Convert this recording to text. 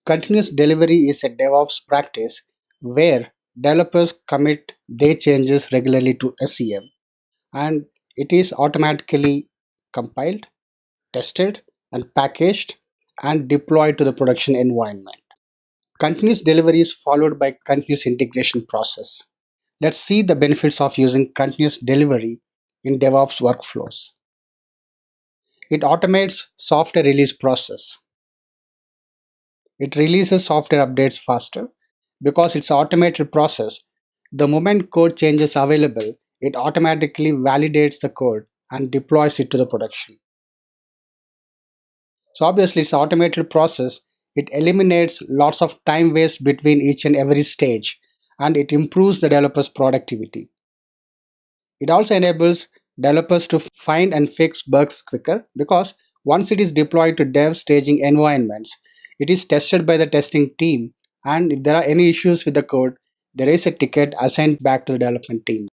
Continuous delivery is a DevOps practice where developers commit their changes regularly to SEM, and it is automatically compiled, tested, and packaged and deployed to the production environment. Continuous delivery is followed by continuous integration process. Let's see the benefits of using continuous delivery in DevOps workflows. It automates software release process. It releases software updates faster because it's an automated process. The moment code changes available, it automatically validates the code and deploys it to the production. So obviously it's an automated process. It eliminates lots of time waste between each and every stage, and it improves the developer's productivity. It also enables developers to find and fix bugs quicker because once it is deployed to dev staging environments, it is tested by the testing team, and if there are any issues with the code, there is a ticket assigned back to the development team.